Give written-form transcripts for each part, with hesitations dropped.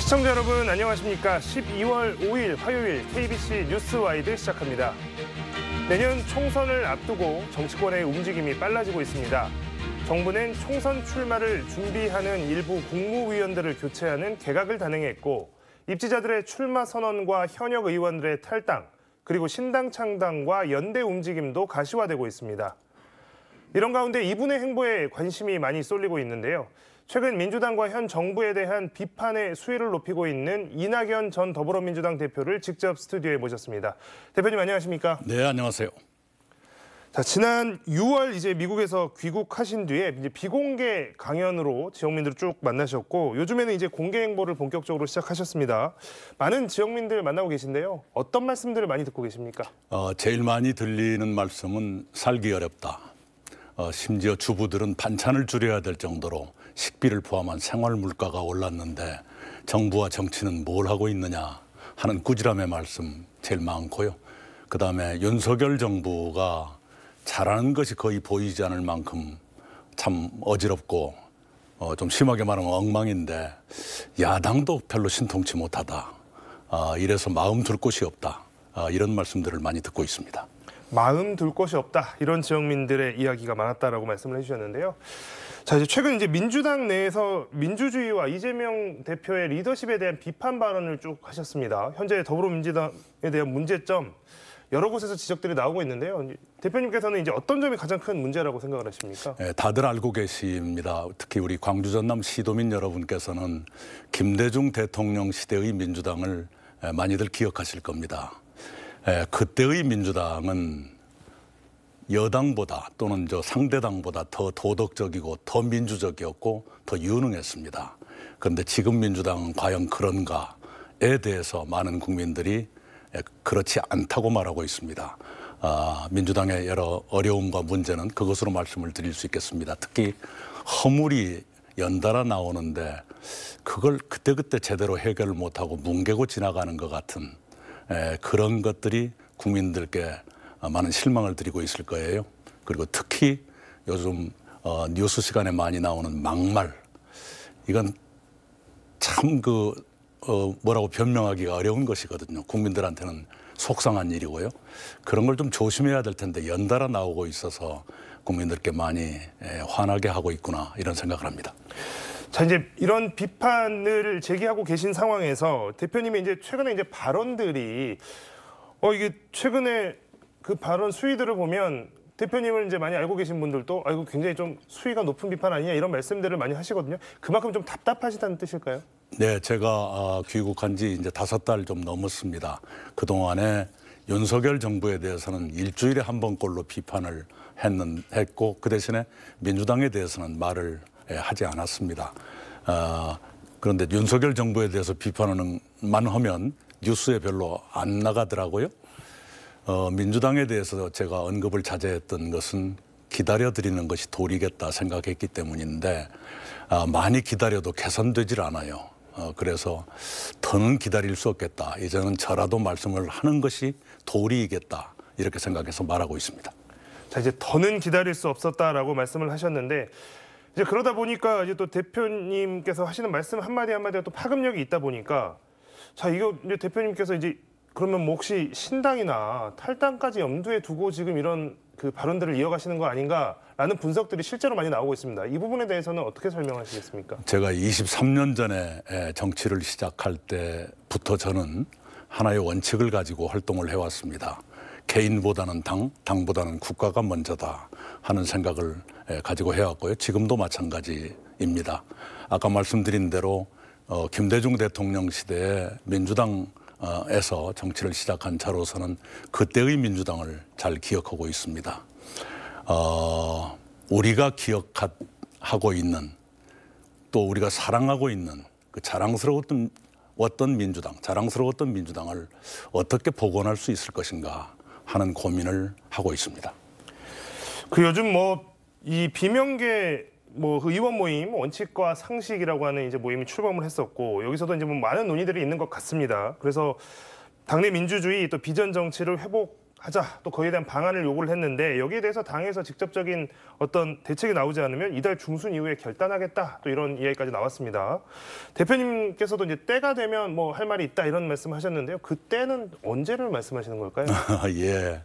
시청자 여러분 안녕하십니까. 12월 5일 화요일 KBC 뉴스와이드 시작합니다. 내년 총선을 앞두고 정치권의 움직임이 빨라지고 있습니다. 정부는 총선 출마를 준비하는 일부 국무위원들을 교체하는 개각을 단행했고 입지자들의 출마 선언과 현역 의원들의 탈당, 그리고 신당 창당과 연대 움직임도 가시화되고 있습니다. 이런 가운데 이분의 행보에 관심이 많이 쏠리고 있는데요. 최근 민주당과 현 정부에 대한 비판의 수위를 높이고 있는 이낙연 전 더불어민주당 대표를 직접 스튜디오에 모셨습니다. 대표님 안녕하십니까? 네, 안녕하세요. 자, 지난 6월 이제 미국에서 귀국하신 뒤에 이제 비공개 강연으로 지역민들을 쭉 만나셨고 요즘에는 이제 공개 행보를 본격적으로 시작하셨습니다. 많은 지역민들 만나고 계신데요. 어떤 말씀들을 많이 듣고 계십니까? 제일 많이 들리는 말씀은 살기 어렵다. 심지어 주부들은 반찬을 줄여야 될 정도로 식비를 포함한 생활 물가가 올랐는데 정부와 정치는 뭘 하고 있느냐 하는 꾸지람의 말씀 제일 많고요. 그다음에 윤석열 정부가 잘하는 것이 거의 보이지 않을 만큼 참 어지럽고 좀 심하게 말하면 엉망인데 야당도 별로 신통치 못하다. 이래서 마음 둘 곳이 없다. 이런 말씀들을 많이 듣고 있습니다. 마음 둘 곳이 없다. 이런 지역민들의 이야기가 많았다라고 말씀을 해주셨는데요. 자, 이제 최근 이제 민주당 내에서 민주주의와 이재명 대표의 리더십에 대한 비판 발언을 쭉 하셨습니다. 현재 더불어민주당에 대한 문제점 여러 곳에서 지적들이 나오고 있는데요. 대표님께서는 이제 어떤 점이 가장 큰 문제라고 생각을 하십니까? 네, 다들 알고 계십니다. 특히 우리 광주 전남 시도민 여러분께서는 김대중 대통령 시대의 민주당을 많이들 기억하실 겁니다. 그때의 민주당은 여당보다 또는 상대당보다 더 도덕적이고 더 민주적이었고 더 유능했습니다. 그런데 지금 민주당은 과연 그런가에 대해서 많은 국민들이 그렇지 않다고 말하고 있습니다. 민주당의 여러 어려움과 문제는 그것으로 말씀을 드릴 수 있겠습니다. 특히 허물이 연달아 나오는데 그걸 그때그때 제대로 해결을 못하고 뭉개고 지나가는 것 같은 그런 것들이 국민들께 많은 실망을 드리고 있을 거예요. 그리고 특히 요즘 뉴스 시간에 많이 나오는 막말, 이건 참 뭐라고 변명하기가 어려운 것이거든요. 국민들한테는 속상한 일이고요. 그런 걸 좀 조심해야 될 텐데 연달아 나오고 있어서 국민들께 많이 화나게 하고 있구나 이런 생각을 합니다. 자, 이제 이런 비판을 제기하고 계신 상황에서 대표님이 이제 최근에 이제 발언들이 이게 최근에 그 발언 수위들을 보면 대표님을 이제 많이 알고 계신 분들도 이거 굉장히 좀 수위가 높은 비판 아니냐 이런 말씀들을 많이 하시거든요. 그만큼 좀 답답하시다는 뜻일까요? 네, 제가 귀국한 지 이제 5달 좀 넘었습니다. 그동안에 윤석열 정부에 대해서는 일주일에 한 번꼴로 비판을 했고 그 대신에 민주당에 대해서는 말을 하지 않았습니다. 그런데 윤석열 정부에 대해서 비판만 하면 뉴스에 별로 안 나가더라고요. 민주당에 대해서 제가 언급을 자제했던 것은 기다려드리는 것이 도리겠다 생각했기 때문인데 많이 기다려도 개선되질 않아요. 그래서 더는 기다릴 수 없겠다. 이제는 저라도 말씀을 하는 것이 도리이겠다. 이렇게 생각해서 말하고 있습니다. 자, 이제 더는 기다릴 수 없었다라고 말씀을 하셨는데 이제 그러다 보니까 이제 또 대표님께서 하시는 말씀 한마디 한마디가 또 파급력이 있다 보니까 자, 이거 이제 대표님께서 이제 그러면 뭐 혹시 신당이나 탈당까지 염두에 두고 지금 이런 그 발언들을 이어가시는 거 아닌가라는 분석들이 실제로 많이 나오고 있습니다. 이 부분에 대해서는 어떻게 설명하시겠습니까? 제가 23년 전에 정치를 시작할 때부터 저는 하나의 원칙을 가지고 활동을 해왔습니다. 개인보다는 당, 당보다는 국가가 먼저다 하는 생각을 가지고 해왔고요. 지금도 마찬가지입니다. 아까 말씀드린 대로 김대중 대통령 시대에 민주당에서 정치를 시작한 자로서는 그때의 민주당을 잘 기억하고 있습니다. 우리가 기억하고 있는 또 우리가 사랑하고 있는 그 자랑스러웠던 민주당을 어떻게 복원할 수 있을 것인가 하는 고민을 하고 있습니다. 요즘 이 비명계 의원 모임 원칙과 상식이라고 하는 이제 모임이 출범을 했었고 여기서도 이제 많은 논의들이 있는 것 같습니다. 그래서 당내 민주주의 또 비전 정치를 회복하는 하자, 또 거기에 대한 방안을 요구를 했는데 여기에 대해서 당에서 직접적인 어떤 대책이 나오지 않으면 이달 중순 이후에 결단하겠다, 또 이런 이야기까지 나왔습니다. 대표님께서도 이제 때가 되면 뭐 할 말이 있다 이런 말씀하셨는데요. 그때는 언제를 말씀하시는 걸까요? 예,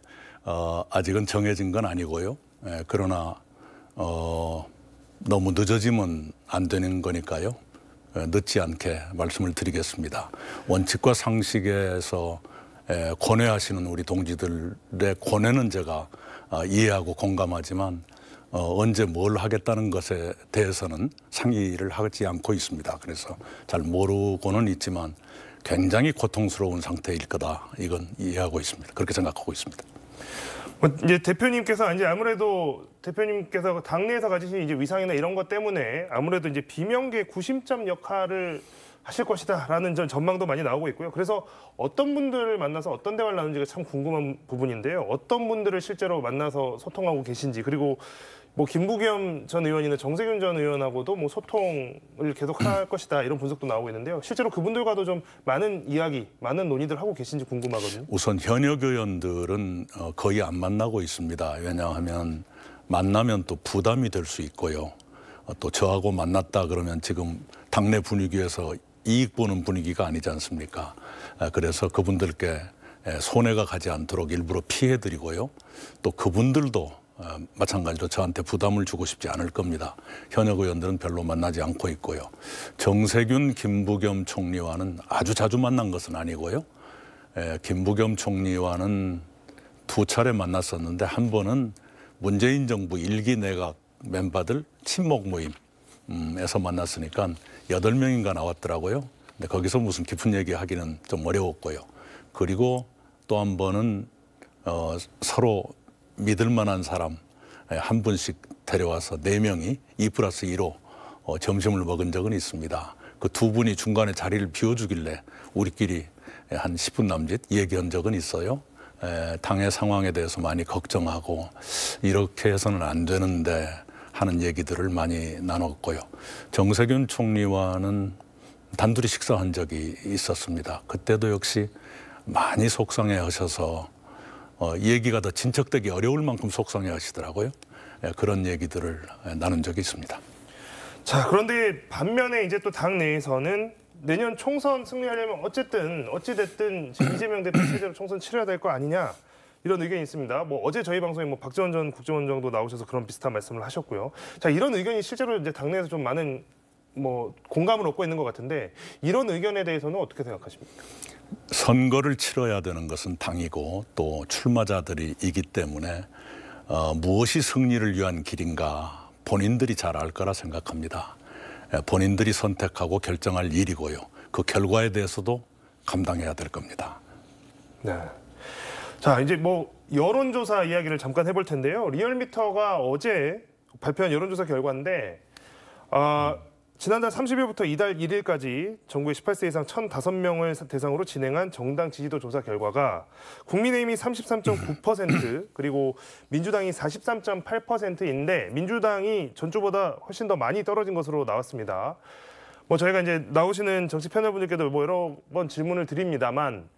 아직은 정해진 건 아니고요. 예, 그러나 너무 늦어지면 안 되는 거니까요. 늦지 않게 말씀을 드리겠습니다. 원칙과 상식에서 권해하시는 우리 동지들의 권해는 제가 이해하고 공감하지만 언제 뭘 하겠다는 것에 대해서는 상의를 하지 않고 있습니다. 그래서 잘 모르고는 있지만 굉장히 고통스러운 상태일 거다. 이건 이해하고 있습니다. 그렇게 생각하고 있습니다. 이제 대표님께서 이제 아무래도 대표님께서 당내에서 가지신 이제 위상이나 이런 것 때문에 아무래도 이제 비명계 구심점 역할을 하실 것이다라는 전망도 많이 나오고 있고요. 그래서 어떤 분들을 만나서 어떤 대화를 나누는지가 참 궁금한 부분인데요. 어떤 분들을 실제로 만나서 소통하고 계신지, 그리고 뭐 김부겸 전 의원이나 정세균 전 의원하고도 뭐 소통을 계속할 것이다 이런 분석도 나오고 있는데요. 실제로 그분들과도 좀 많은 이야기, 많은 논의들 하고 계신지 궁금하거든요. 우선 현역 의원들은 거의 안 만나고 있습니다. 왜냐하면 만나면 또 부담이 될 수 있고요. 또 저하고 만났다 그러면 지금 당내 분위기에서 이익 보는 분위기가 아니지 않습니까? 그래서 그분들께 손해가 가지 않도록 일부러 피해드리고요. 또 그분들도 마찬가지로 저한테 부담을 주고 싶지 않을 겁니다. 현역 의원들은 별로 만나지 않고 있고요. 정세균, 김부겸 총리와는 아주 자주 만난 것은 아니고요. 김부겸 총리와는 2차례 만났었는데 한 번은 문재인 정부 1기 내각 멤버들 친목 모임에서 만났으니까 8명인가 나왔더라고요. 근데 거기서 무슨 깊은 얘기하기는 좀 어려웠고요. 그리고 또 한 번은 서로 믿을 만한 사람 한 분씩 데려와서 4명이 2+2로 점심을 먹은 적은 있습니다. 그 2분이 중간에 자리를 비워주길래 우리끼리 한 10분 남짓 얘기한 적은 있어요. 당의 상황에 대해서 많이 걱정하고 이렇게 해서는 안 되는데 하는 얘기들을 많이 나눴고요. 정세균 총리와는 단둘이 식사한 적이 있었습니다. 그때도 역시 많이 속상해 하셔서 얘기가 더 진척되기 어려울 만큼 속상해 하시더라고요. 그런 얘기들을 나눈 적이 있습니다. 자, 그런데 반면에 이제 또 당 내에서는 내년 총선 승리하려면 어찌됐든 이재명 대표 체제로 총선 치러야 될 거 아니냐, 이런 의견이 있습니다. 뭐 어제 저희 방송에 뭐 박지원 전 국정원장도 나오셔서 그런 비슷한 말씀을 하셨고요. 자, 이런 의견이 실제로 이제 당내에서 좀 많은 뭐 공감을 얻고 있는 것 같은데, 이런 의견에 대해서는 어떻게 생각하십니까? 선거를 치러야 되는 것은 당이고 또 출마자들이기 때문에 무엇이 승리를 위한 길인가 본인들이 잘 알 거라 생각합니다. 본인들이 선택하고 결정할 일이고요. 그 결과에 대해서도 감당해야 될 겁니다. 네. 자, 이제 뭐 여론조사 이야기를 잠깐 해볼 텐데요. 리얼미터가 어제 발표한 여론조사 결과인데 지난달 30일부터 이달 1일까지 전국의 18세 이상 1,005명을 대상으로 진행한 정당 지지도 조사 결과가 국민의힘이 33.9% 그리고 민주당이 43.8%인데 민주당이 전주보다 훨씬 더 많이 떨어진 것으로 나왔습니다. 뭐 저희가 이제 나오시는 정치 패널분들께도 뭐 여러 번 질문을 드립니다만,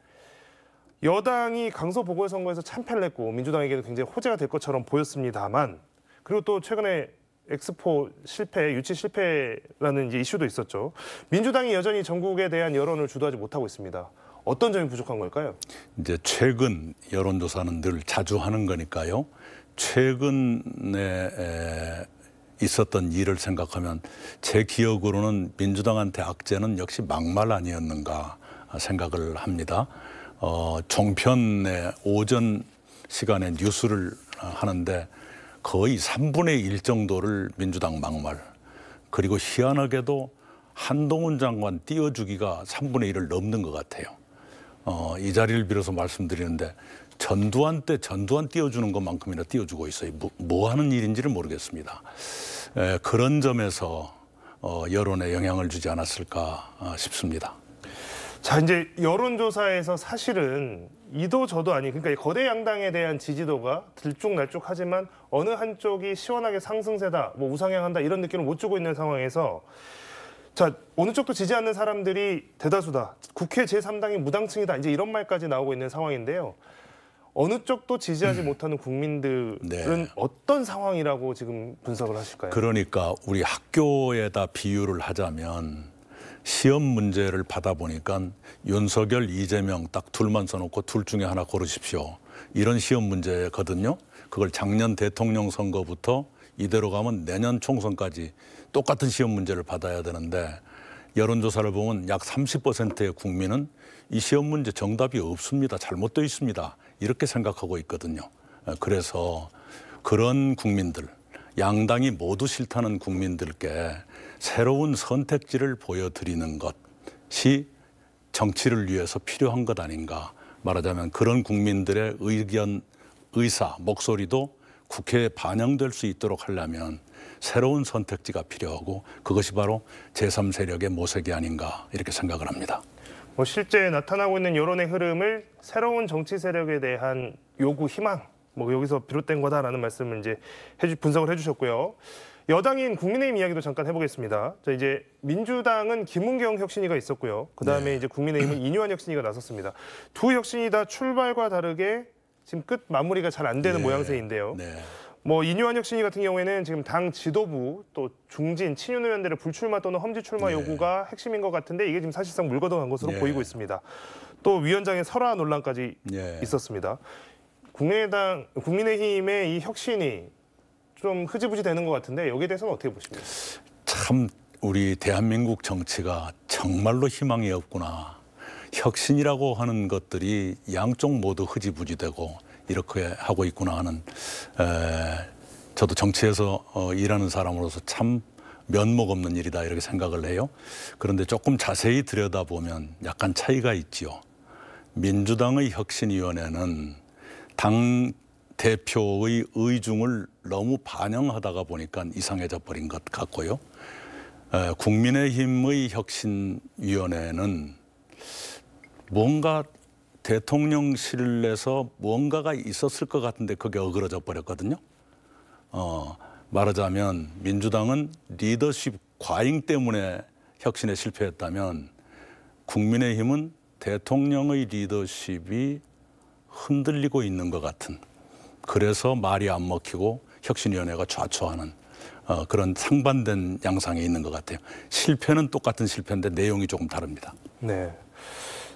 여당이 강서 보궐선거에서 참패를 했고 민주당에게도 굉장히 호재가 될 것처럼 보였습니다만, 그리고 또 최근에 엑스포 실패, 유치 실패라는 이제 이슈도 있었죠. 민주당이 여전히 전국에 대한 여론을 주도하지 못하고 있습니다. 어떤 점이 부족한 걸까요? 이제 최근 여론조사는 늘 자주 하는 거니까요. 최근에 있었던 일을 생각하면 제 기억으로는 민주당한테 악재는 역시 막말 아니었는가 생각을 합니다. 종편의 오전 시간에 뉴스를 하는데 거의 3분의 1 정도를 민주당 막말, 그리고 희한하게도 한동훈 장관 띄워주기가 3분의 1을 넘는 것 같아요. 이 자리를 빌어서 말씀드리는데 전두환 때 전두환 띄워주는 것만큼이나 띄워주고 있어요. 뭐 하는 일인지를 모르겠습니다. 그런 점에서 여론에 영향을 주지 않았을까 싶습니다. 자, 이제 여론조사에서 사실은 이도 저도 아닌, 그러니까 거대 양당에 대한 지지도가 들쭉날쭉하지만 어느 한쪽이 시원하게 상승세다, 뭐 우상향한다 이런 느낌을 못 주고 있는 상황에서, 자, 어느 쪽도 지지 않는 사람들이 대다수다, 국회 제3당이 무당층이다, 이제 이런 말까지 나오고 있는 상황인데요. 어느 쪽도 지지하지 못하는 국민들은 네. 어떤 상황이라고 지금 분석을 하실까요? 그러니까 우리 학교에다 비유를 하자면 시험 문제를 받아보니까 윤석열, 이재명 딱 둘만 써놓고 둘 중에 하나 고르십시오. 이런 시험 문제거든요. 그걸 작년 대통령 선거부터 이대로 가면 내년 총선까지 똑같은 시험 문제를 받아야 되는데 여론조사를 보면 약 30%의 국민은 이 시험 문제 정답이 없습니다. 잘못되어 있습니다. 이렇게 생각하고 있거든요. 그래서 그런 국민들, 양당이 모두 싫다는 국민들께 새로운 선택지를 보여드리는 것이 정치를 위해서 필요한 것 아닌가. 말하자면 그런 국민들의 의견, 의사, 목소리도 국회에 반영될 수 있도록 하려면 새로운 선택지가 필요하고 그것이 바로 제3세력의 모색이 아닌가 이렇게 생각을 합니다. 실제 나타나고 있는 여론의 흐름을 새로운 정치 세력에 대한 요구, 희망, 여기서 비롯된 거다라는 말씀을 이제 분석을 해주셨고요. 여당인 국민의힘 이야기도 잠깐 해보겠습니다. 자, 이제 민주당은 김은경 혁신위가 있었고요. 그 다음에 이제 국민의힘은 이뉴한 혁신위가 나섰습니다. 두 혁신이 다 출발과 다르게 지금 끝 마무리가 잘 안 되는 모양새인데요. 이뉴한 혁신위 같은 경우에는 지금 당 지도부 또 중진 친윤 의원들의 불출마 또는 험지 출마 요구가 핵심인 것 같은데 이게 지금 사실상 물 건너간 것으로 보이고 있습니다. 또 위원장의 설화 논란까지 있었습니다. 국민의힘의 이 혁신이 좀 흐지부지 되는 것 같은데 여기에 대해서는 어떻게 보십니까? 참 우리 대한민국 정치가 정말로 희망이 없구나. 혁신이라고 하는 것들이 양쪽 모두 흐지부지되고 이렇게 하고 있구나 하는 저도 정치에서 일하는 사람으로서 참 면목 없는 일이다 이렇게 생각을 해요. 그런데 조금 자세히 들여다보면 약간 차이가 있지요. 민주당의 혁신위원회는 당 대표의 의중을 너무 반영하다가 보니까 이상해져 버린 것 같고요. 국민의힘의 혁신위원회는 뭔가 대통령실에서 뭔가가 있었을 것 같은데 그게 어그러져 버렸거든요. 말하자면 민주당은 리더십 과잉 때문에 혁신에 실패했다면 국민의힘은 대통령의 리더십이 흔들리고 있는 것 같은, 그래서 말이 안 먹히고 혁신위원회가 좌초하는 그런 상반된 양상이 있는 것 같아요. 실패는 똑같은 실패인데 내용이 조금 다릅니다. 네.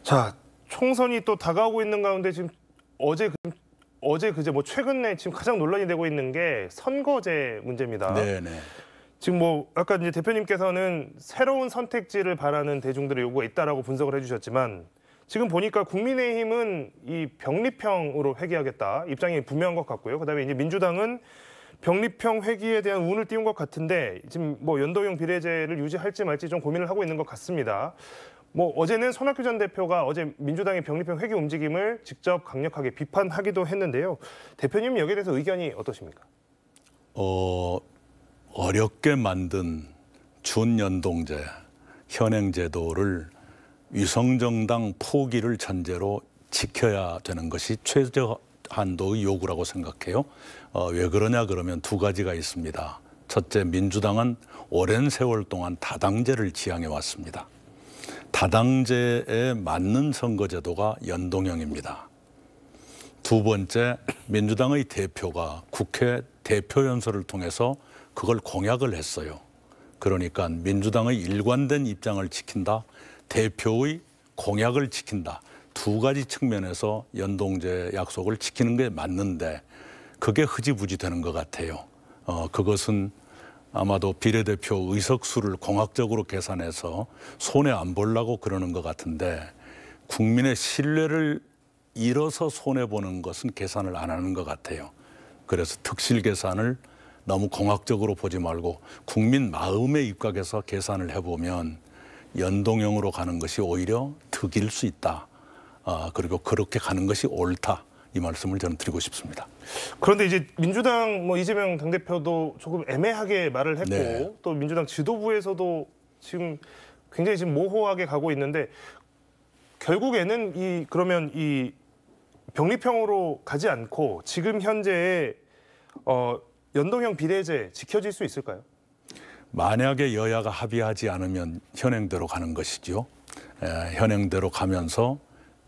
자, 총선이 또 다가오고 있는 가운데 지금 어제 그제 최근에 지금 가장 논란이 되고 있는 게 선거제 문제입니다. 네네. 지금 아까 이제 대표님께서는 새로운 선택지를 바라는 대중들의 요구가 있다라고 분석을 해주셨지만 지금 보니까 국민의힘은 이 병립형으로 회귀하겠다 입장이 분명한 것 같고요. 그다음에 이제 민주당은 병립형 회귀에 대한 운을 띄운 것 같은데 지금 연동형 비례제를 유지할지 말지 좀 고민을 하고 있는 것 같습니다. 어제는 손학규 전 대표가 어제 민주당의 병립형 회귀 움직임을 직접 강력하게 비판하기도 했는데요. 대표님 여기에 대해서 의견이 어떠십니까? 어렵게 만든 준연동제 현행제도를 위성정당 포기를 전제로 지켜야 되는 것이 최저한도의 요구라고 생각해요. 왜 그러냐 그러면 두 가지가 있습니다. 첫째, 민주당은 오랜 세월 동안 다당제를 지향해 왔습니다. 다당제에 맞는 선거제도가 연동형입니다. 두 번째, 민주당의 대표가 국회 대표연설을 통해서 그걸 공약을 했어요. 그러니까 민주당의 일관된 입장을 지킨다, 대표의 공약을 지킨다. 두 가지 측면에서 연동제 약속을 지키는 게 맞는데 그게 흐지부지 되는 것 같아요. 그것은 아마도 비례대표 의석수를 공학적으로 계산해서 손해 안 보려고 그러는 것 같은데 국민의 신뢰를 잃어서 손해보는 것은 계산을 안 하는 것 같아요. 그래서 특실 계산을 너무 공학적으로 보지 말고 국민 마음에 입각해서 계산을 해보면 연동형으로 가는 것이 오히려 득일 수 있다. 그리고 그렇게 가는 것이 옳다. 이 말씀을 저는 드리고 싶습니다. 그런데 이제 민주당 이재명 당대표도 조금 애매하게 말을 했고 또 민주당 지도부에서도 지금 굉장히 지금 모호하게 가고 있는데 결국에는 그러면 이 병립형으로 가지 않고 지금 현재의 연동형 비례제 지켜질 수 있을까요? 만약에 여야가 합의하지 않으면 현행대로 가는 것이죠. 현행대로 가면서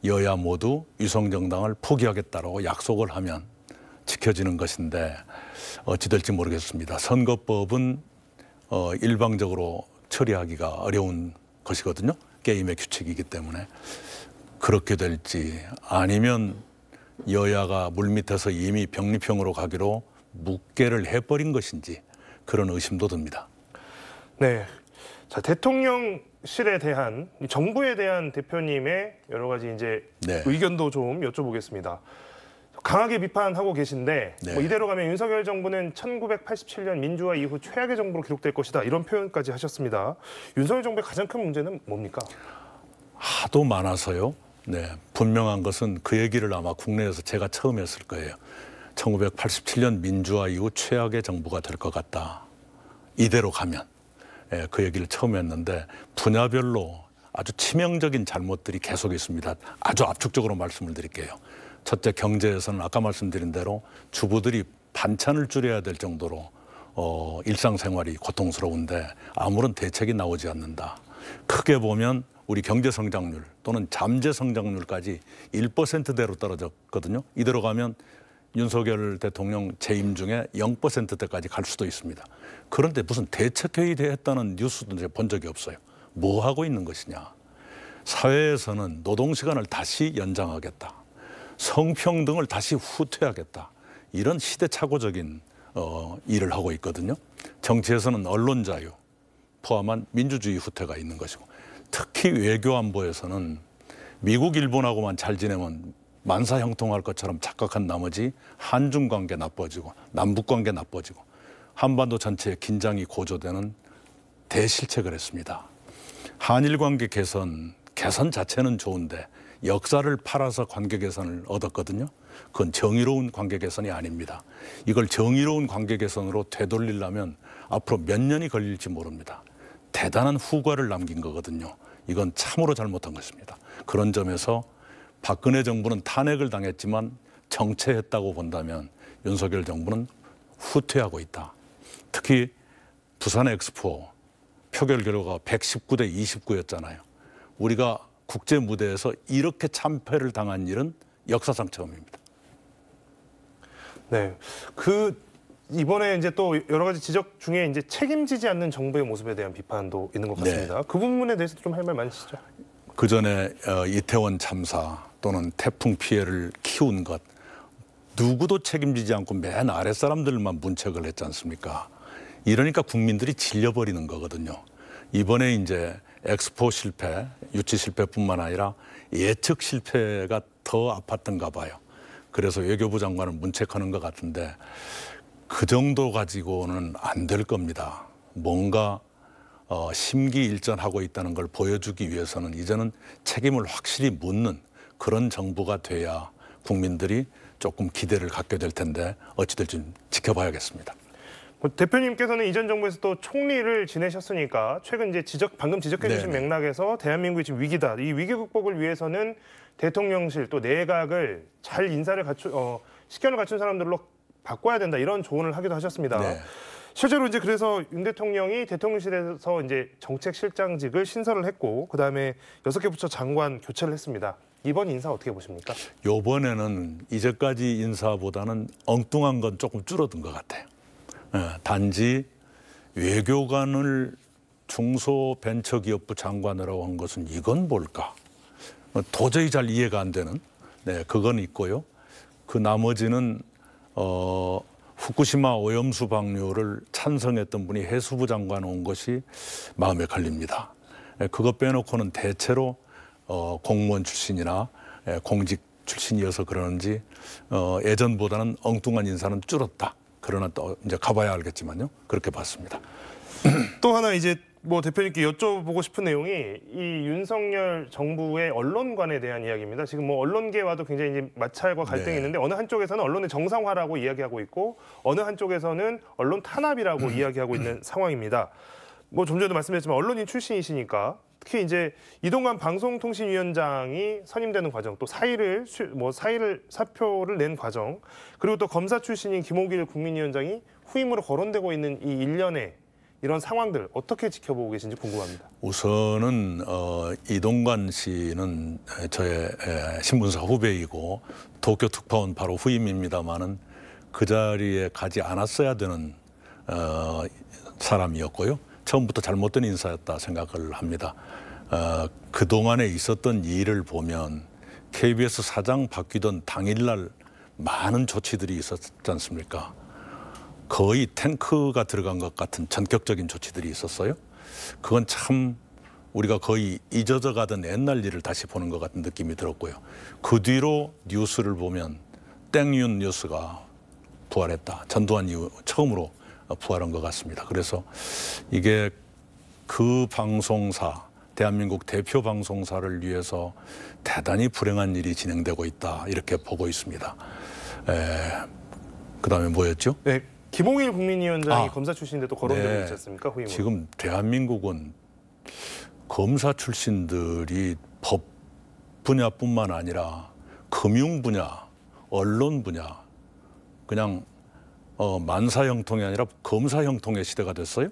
여야 모두 위성정당을 포기하겠다라고 약속을 하면 지켜지는 것인데 어찌 될지 모르겠습니다. 선거법은 일방적으로 처리하기가 어려운 것이거든요. 게임의 규칙이기 때문에. 그렇게 될지 아니면 여야가 물밑에서 이미 병리평으로 가기로 묵계를 해버린 것인지 그런 의심도 듭니다. 네. 자, 대통령실에 대한 정부에 대한 대표님의 여러 가지 이제 네. 의견도 좀 여쭤보겠습니다. 강하게 비판하고 계신데 네. 뭐 이대로 가면 윤석열 정부는 1987년 민주화 이후 최악의 정부로 기록될 것이다. 이런 표현까지 하셨습니다. 윤석열 정부의 가장 큰 문제는 뭡니까? 하도 많아서요. 네, 분명한 것은 그 얘기를 아마 국내에서 제가 처음 했을 거예요. 1987년 민주화 이후 최악의 정부가 될 것 같다. 이대로 가면. 그 얘기를 처음 했는데 분야별로 아주 치명적인 잘못들이 계속 있습니다. 아주 압축적으로 말씀을 드릴게요. 첫째, 경제에서는 아까 말씀드린 대로 주부들이 반찬을 줄여야 될 정도로 일상생활이 고통스러운데 아무런 대책이 나오지 않는다. 크게 보면 우리 경제 성장률 또는 잠재 성장률까지 1%대로 떨어졌거든요. 이대로 가면 윤석열 대통령 재임 중에 0%대까지 갈 수도 있습니다. 그런데 무슨 대책회의 했다는 뉴스도 이제 본 적이 없어요. 뭐 하고 있는 것이냐. 사회에서는 노동시간을 다시 연장하겠다. 성평등을 다시 후퇴하겠다. 이런 시대착오적인 일을 하고 있거든요. 정치에서는 언론 자유 포함한 민주주의 후퇴가 있는 것이고 특히 외교안보에서는 미국, 일본하고만 잘 지내면 만사형통할 것처럼 착각한 나머지 한중 관계 나빠지고 남북 관계 나빠지고 한반도 전체의 긴장이 고조되는 대실책을 했습니다. 한일 관계 개선 자체는 좋은데 역사를 팔아서 관계 개선을 얻었거든요. 그건 정의로운 관계 개선이 아닙니다. 이걸 정의로운 관계 개선으로 되돌리려면 앞으로 몇 년이 걸릴지 모릅니다. 대단한 후과를 남긴 거거든요. 이건 참으로 잘못한 것입니다. 그런 점에서 박근혜 정부는 탄핵을 당했지만 정체했다고 본다면 윤석열 정부는 후퇴하고 있다. 특히 부산 엑스포 표결 결과가 119대 29였잖아요. 우리가 국제 무대에서 이렇게 참패를 당한 일은 역사상 처음입니다. 네. 이번에 이제 또 여러 가지 지적 중에 이제 책임지지 않는 정부의 모습에 대한 비판도 있는 것 같습니다. 네. 그 부분에 대해서 좀 할 말 많으시죠? 그 전에 이태원 참사 또는 태풍 피해를 키운 것 누구도 책임지지 않고 맨 아랫 사람들만 문책을 했지 않습니까? 이러니까 국민들이 질려버리는 거거든요. 이번에 이제 엑스포 실패, 유치 실패뿐만 아니라 예측 실패가 더 아팠던가 봐요. 그래서 외교부 장관을 문책하는 것 같은데 그 정도 가지고는 안 될 겁니다. 뭔가 심기일전하고 있다는 걸 보여주기 위해서는 이제는 책임을 확실히 묻는 그런 정부가 돼야 국민들이 조금 기대를 갖게 될 텐데 어찌 될지 지켜봐야겠습니다. 대표님께서는 이전 정부에서 또 총리를 지내셨으니까 최근 이제 방금 지적해 주신 네네. 맥락에서 대한민국이 지금 위기다. 이 위기 극복을 위해서는 대통령실 또 내각을 잘 식견을 갖춘 사람들로 바꿔야 된다. 이런 조언을 하기도 하셨습니다. 네. 실제로 이제 그래서 윤 대통령이 대통령실에서 이제 정책실장직을 신설을 했고 그다음에 6개 부처 장관 교체를 했습니다. 이번 인사 어떻게 보십니까? 이번에는 이제까지 인사보다는 엉뚱한 건 조금 줄어든 것 같아요. 단지 외교관을 중소벤처기업부 장관으로 한 것은 이건 뭘까? 도저히 잘 이해가 안 되는 그건 있고요. 그 나머지는 후쿠시마 오염수 방류를 찬성했던 분이 해수부 장관 온 것이 마음에 걸립니다. 그것 빼놓고는 대체로 공무원 출신이나 공직 출신이어서 그러는지 예전보다는 엉뚱한 인사는 줄었다. 그러나 또 이제 가봐야 알겠지만요. 그렇게 봤습니다. 또 하나 이제 뭐 대표님께 여쭤보고 싶은 내용이 이 윤석열 정부의 언론관에 대한 이야기입니다. 지금 뭐 언론계와도 굉장히 이제 마찰과 갈등이 네. 있는데 어느 한쪽에서는 언론의 정상화라고 이야기하고 있고 어느 한쪽에서는 언론 탄압이라고 이야기하고 있는 상황입니다. 뭐 좀 전에도 말씀드렸지만 언론인 출신이시니까 특히 이제 이동관 방송통신위원장이 선임되는 과정, 또 사표를 낸 과정, 그리고 또 검사 출신인 김호길 국민위원장이 후임으로 거론되고 있는 이 일련의 이런 상황들 어떻게 지켜보고 계신지 궁금합니다. 우선은 이동관 씨는 저의 신문사 후배이고 도쿄 특파원 바로 후임입니다마는 그 자리에 가지 않았어야 되는 사람이었고요. 처음부터 잘못된 인사였다 생각을 합니다. 그동안에 있었던 일을 보면 KBS 사장 바뀌던 당일날 많은 조치들이 있었지 않습니까? 거의 탱크가 들어간 것 같은 전격적인 조치들이 있었어요. 그건 참 우리가 거의 잊어져 가던 옛날 일을 다시 보는 것 같은 느낌이 들었고요. 그 뒤로 뉴스를 보면 땡윤 뉴스가 부활했다. 전두환 이후 처음으로 부활한 것 같습니다. 그래서 이게 그 방송사, 대한민국 대표 방송사를 위해서 대단히 불행한 일이 진행되고 있다. 이렇게 보고 있습니다. 그다음에 뭐였죠? 네, 김홍일 국민위원장이 검사 출신인데 또 거론되고 있지 않습니까? 후임으로. 지금 대한민국은 검사 출신들이 법 분야뿐만 아니라 금융 분야, 언론 분야, 그냥 만사형통이 아니라 검사형통의 시대가 됐어요.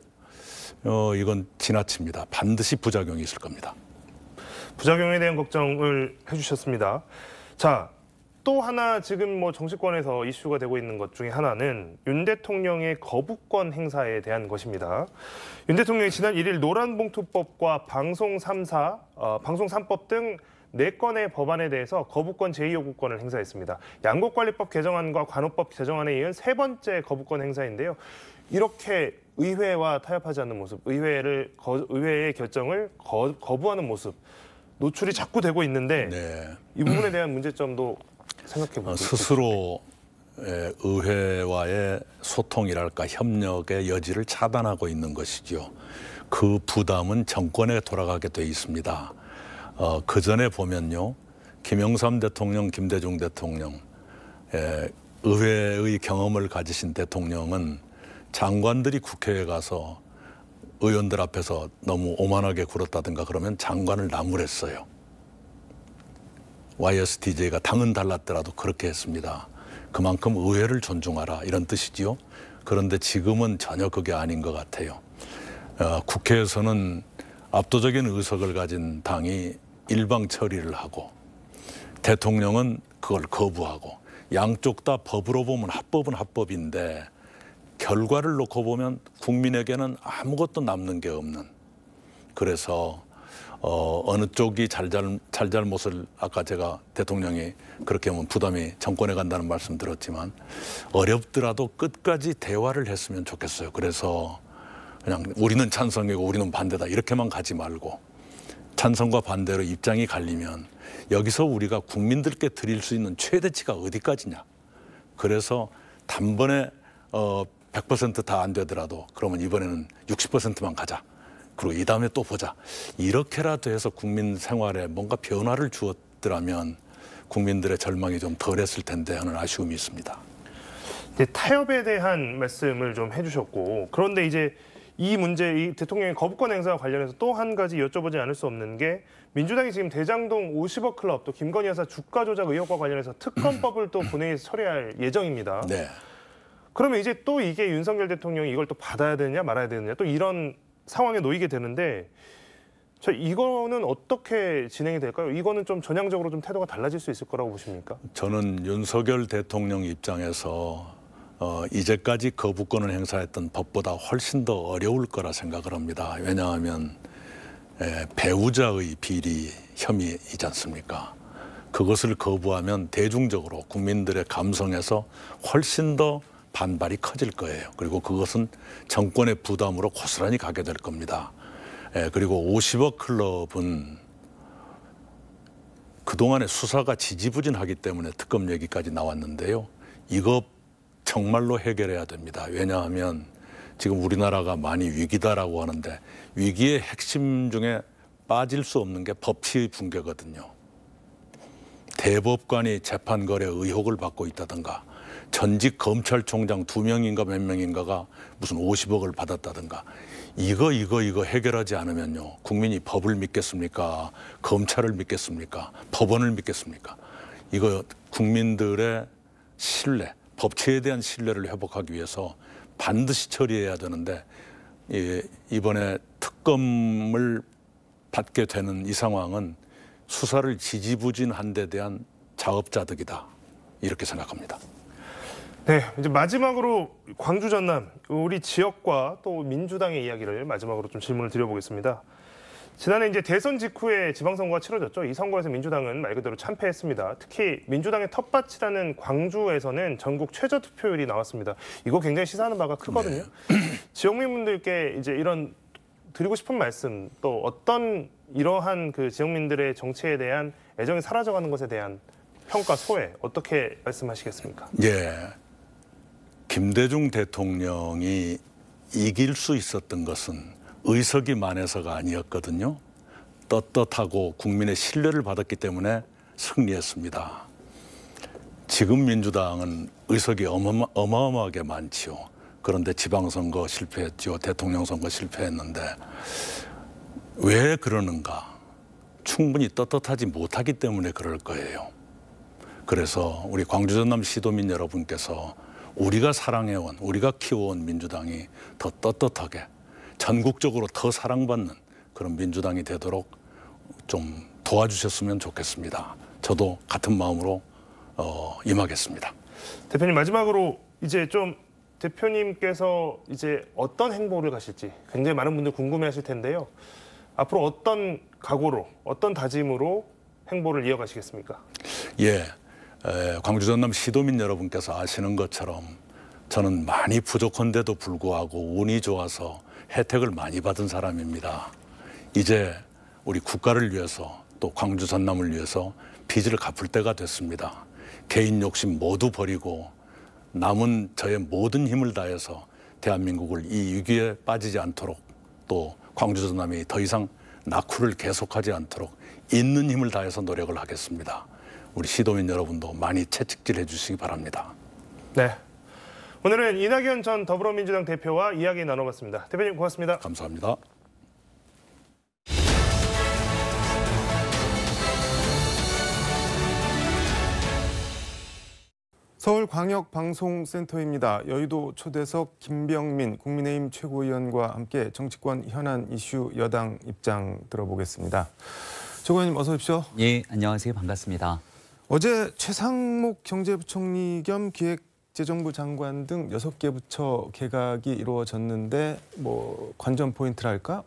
이건 지나칩니다. 반드시 부작용이 있을 겁니다. 부작용에 대한 걱정을 해주셨습니다. 자, 또 하나 지금 뭐 정치권에서 이슈가 되고 있는 것 중에 하나는 윤 대통령의 거부권 행사에 대한 것입니다. 윤 대통령이 지난 1일 노란봉투법과 방송 3법 등 4건의 법안에 대해서 거부권 제2요구권을 행사했습니다. 양곡관리법 개정안과 관호법 개정안에 이은 세 번째 거부권 행사인데요. 이렇게 의회와 타협하지 않는 모습, 의회의 결정을 거부하는 모습, 노출이 자꾸 되고 있는데 네. 이 부분에 대한 문제점도 생각해 보죠. 스스로 의회와의 소통이랄까 협력의 여지를 차단하고 있는 것이죠. 그 부담은 정권에 돌아가게 돼 있습니다. 그 전에 보면요, 김영삼 대통령, 김대중 대통령, 의회의 경험을 가지신 대통령은 장관들이 국회에 가서 의원들 앞에서 너무 오만하게 굴었다든가 그러면 장관을 나무랬어요. YSTJ가 당은 달랐더라도 그렇게 했습니다. 그만큼 의회를 존중하라 이런 뜻이지요. 그런데 지금은 전혀 그게 아닌 것 같아요. 국회에서는 압도적인 의석을 가진 당이 일방 처리를 하고 대통령은 그걸 거부하고 양쪽 다 법으로 보면 합법은 합법인데 결과를 놓고 보면 국민에게는 아무것도 남는 게 없는, 그래서 어느 쪽이 잘잘못을 아까 제가 대통령이 그렇게 하면 부담이 정권에 간다는 말씀 들었지만 어렵더라도 끝까지 대화를 했으면 좋겠어요. 그래서 그냥 우리는 찬성이고 우리는 반대다 이렇게만 가지 말고 찬성과 반대로 입장이 갈리면 여기서 우리가 국민들께 드릴 수 있는 최대치가 어디까지냐. 그래서 단번에 100% 다 안 되더라도 그러면 이번에는 60%만 가자. 그리고 이 다음에 또 보자. 이렇게라도 해서 국민 생활에 뭔가 변화를 주었더라면 국민들의 절망이 좀 덜했을 텐데 하는 아쉬움이 있습니다. 이제 타협에 대한 말씀을 좀 해주셨고, 그런데 이제 이 문제, 이 대통령의 거부권 행사와 관련해서 또 한 가지 여쭤보지 않을 수 없는 게 민주당이 지금 대장동 50억 클럽 또 김건희 여사 주가 조작 의혹과 관련해서 특검법을 또 본회의에서 처리할 예정입니다. 네. 그러면 이제 또 이게 윤석열 대통령이 이걸 또 받아야 되느냐 말아야 되느냐 또 이런 상황에 놓이게 되는데 이거는 어떻게 진행이 될까요? 이거는 좀 전향적으로 좀 태도가 달라질 수 있을 거라고 보십니까? 저는 윤석열 대통령 입장에서 이제까지 거부권을 행사했던 법보다 훨씬 더 어려울 거라 생각을 합니다. 왜냐하면 배우자의 비리 혐의이지 않습니까? 그것을 거부하면 대중적으로 국민들의 감성에서 훨씬 더 반발이 커질 거예요. 그리고 그것은 정권의 부담으로 고스란히 가게 될 겁니다. 그리고 50억 클럽은 그동안의 수사가 지지부진하기 때문에 특검 얘기까지 나왔는데요. 이거 정말로 해결해야 됩니다. 왜냐하면 지금 우리나라가 많이 위기다라고 하는데 위기의 핵심 중에 빠질 수 없는 게 법치의 붕괴거든요. 대법관이 재판 거래 의혹을 받고 있다든가 전직 검찰총장 2명인가 몇 명인가가 무슨 50억을 받았다든가 이거 해결하지 않으면요. 국민이 법을 믿겠습니까? 검찰을 믿겠습니까? 법원을 믿겠습니까? 이거 국민들의 신뢰, 법치에 대한 신뢰를 회복하기 위해서 반드시 처리해야 되는데 이번에 특검을 받게 되는 이 상황은 수사를 지지부진한 데 대한 자업자득이다. 이렇게 생각합니다. 네, 이제 마지막으로 광주 전남 우리 지역과 또 민주당의 이야기를 마지막으로 좀 질문을 드려보겠습니다. 지난해 이제 대선 직후에 지방선거가 치러졌죠. 이 선거에서 민주당은 말 그대로 참패했습니다. 특히 민주당의 텃밭이라는 광주에서는 전국 최저 투표율이 나왔습니다. 이거 굉장히 시사하는 바가 크거든요. 네. 지역민분들께 이제 이런 드리고 싶은 말씀, 또 어떤 이러한 그 지역민들의 정치에 대한 애정이 사라져가는 것에 대한 평가, 소회 어떻게 말씀하시겠습니까? 예, 김대중 대통령이 이길 수 있었던 것은 의석이 많아서가 아니었거든요. 떳떳하고 국민의 신뢰를 받았기 때문에 승리했습니다. 지금 민주당은 의석이 어마어마하게 많지요. 그런데 지방선거 실패했죠. 대통령 선거 실패했는데 왜 그러는가? 충분히 떳떳하지 못하기 때문에 그럴 거예요. 그래서 우리 광주 전남 시도민 여러분께서 우리가 사랑해온, 우리가 키워온 민주당이 더 떳떳하게 전국적으로 더 사랑받는 그런 민주당이 되도록 좀 도와주셨으면 좋겠습니다. 저도 같은 마음으로 임하겠습니다. 대표님, 마지막으로 이제 좀 대표님께서 이제 어떤 행보를 가실지 굉장히 많은 분들 궁금해하실 텐데요. 앞으로 어떤 각오로, 어떤 다짐으로 행보를 이어가시겠습니까? 예, 광주 전남 시도민 여러분께서 아시는 것처럼 저는 많이 부족한데도 불구하고 운이 좋아서 혜택을 많이 받은 사람입니다. 이제 우리 국가를 위해서 또 광주 전남을 위해서 빚을 갚을 때가 됐습니다. 개인 욕심 모두 버리고 남은 저의 모든 힘을 다해서 대한민국을 이 위기에 빠지지 않도록 또 광주 전남이 더 이상 낙후를 계속하지 않도록 있는 힘을 다해서 노력을 하겠습니다. 우리 시도민 여러분도 많이 채찍질해 주시기 바랍니다. 네. 오늘은 이낙연 전 더불어민주당 대표와 이야기 나눠봤습니다. 대표님 고맙습니다. 감사합니다. 서울광역방송센터입니다. 여의도 초대석 김병민 국민의힘 최고위원과 함께 정치권 현안 이슈 여당 입장 들어보겠습니다. 최고위원님 어서 오십시오. 예, 안녕하세요. 반갑습니다. 어제 최상목 경제부총리 겸 기획재정부 장관 등 6개 부처 개각이 이루어졌는데 관전 포인트랄까?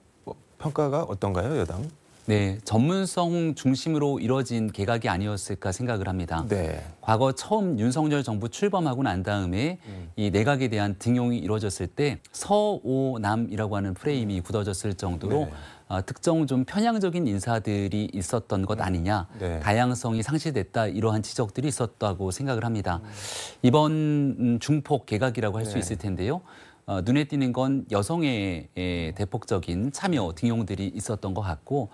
평가가 어떤가요, 여당? 네, 전문성 중심으로 이뤄진 개각이 아니었을까 생각을 합니다. 네. 과거 처음 윤석열 정부 출범하고 난 다음에 이 내각에 대한 등용이 이루어졌을 때 서오남이라고 하는 프레임이 굳어졌을 정도로 네. 특정 좀 편향적인 인사들이 있었던 것 아니냐, 네. 다양성이 상실됐다 이러한 지적들이 있었다고 생각을 합니다. 이번 중폭 개각이라고 할 수 네. 있을 텐데요. 눈에 띄는 건 여성의 대폭적인 참여 등용들이 있었던 것 같고